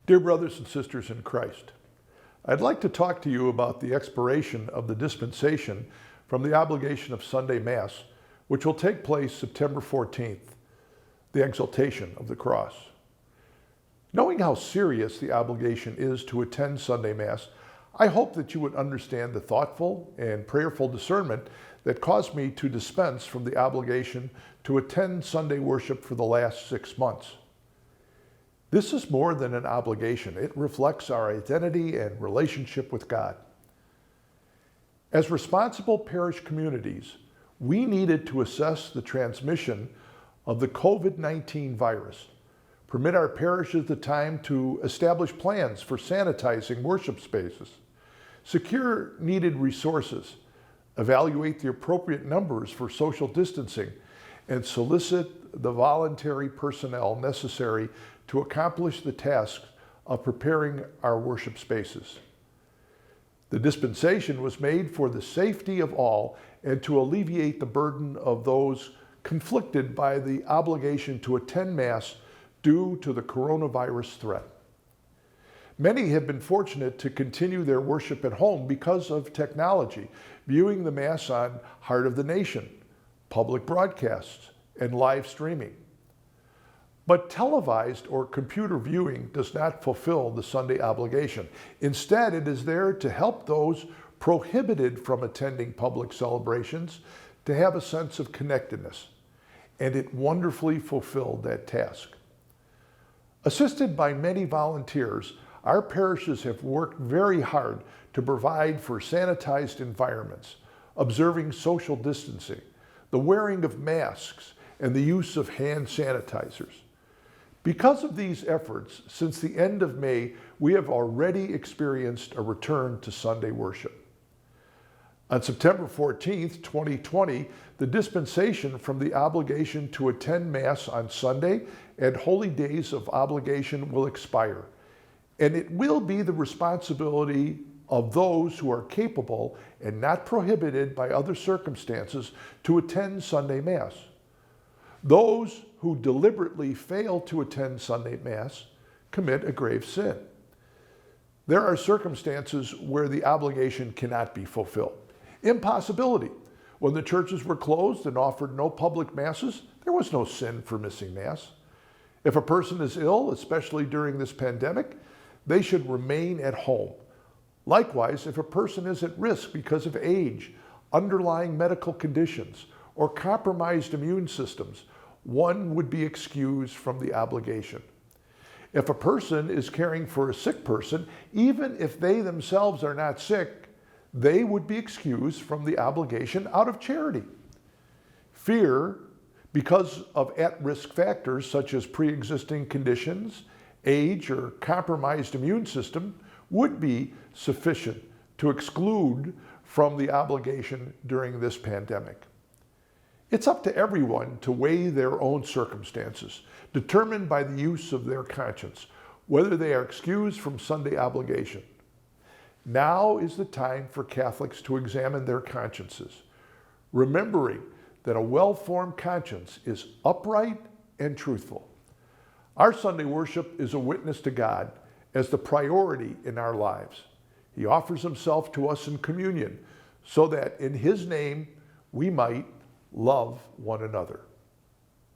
Dear brothers and sisters in Christ, I'd like to talk to you about the expiration of the dispensation from the obligation of Sunday Mass, which will take place September 14th, the exaltation of the cross. Knowing how serious the obligation is to attend Sunday Mass, I hope that you would understand the thoughtful and prayerful discernment that caused me to dispense from the obligation to attend Sunday worship for the last 6 months. This is more than an obligation. It reflects our identity and relationship with God. As responsible parish communities, we needed to assess the transmission of the COVID-19 virus, permit our parishes the time to establish plans for sanitizing worship spaces, secure needed resources, evaluate the appropriate numbers for social distancing, and solicit the voluntary personnel necessary to accomplish the task of preparing our worship spaces. The dispensation was made for the safety of all and to alleviate the burden of those conflicted by the obligation to attend Mass due to the coronavirus threat. Many have been fortunate to continue their worship at home because of technology, viewing the Mass on Heart of the Nation, public broadcasts, and live streaming. But televised or computer viewing does not fulfill the Sunday obligation. Instead, it is there to help those prohibited from attending public celebrations to have a sense of connectedness, and it wonderfully fulfilled that task. Assisted by many volunteers, our parishes have worked very hard to provide for sanitized environments, observing social distancing, the wearing of masks, and the use of hand sanitizers. Because of these efforts, since the end of May, we have already experienced a return to Sunday worship. On September 14th, 2020, the dispensation from the obligation to attend Mass on Sunday and holy days of obligation will expire, and it will be the responsibility of those who are capable and not prohibited by other circumstances to attend Sunday Mass. Those who deliberately fail to attend Sunday Mass commit a grave sin. There are circumstances where the obligation cannot be fulfilled. Impossibility. When the churches were closed and offered no public masses, there was no sin for missing Mass. If a person is ill, especially during this pandemic, they should remain at home. Likewise, if a person is at risk because of age, underlying medical conditions, or compromised immune systems, one would be excused from the obligation. If a person is caring for a sick person, even if they themselves are not sick, they would be excused from the obligation out of charity. Fear, because of at-risk factors such as pre-existing conditions, age, or compromised immune system, would be sufficient to exclude from the obligation during this pandemic. It's up to everyone to weigh their own circumstances, determined by the use of their conscience, whether they are excused from Sunday obligation. Now is the time for Catholics to examine their consciences, remembering that a well-formed conscience is upright and truthful. Our Sunday worship is a witness to God as the priority in our lives. He offers himself to us in communion so that in his name we might love one another.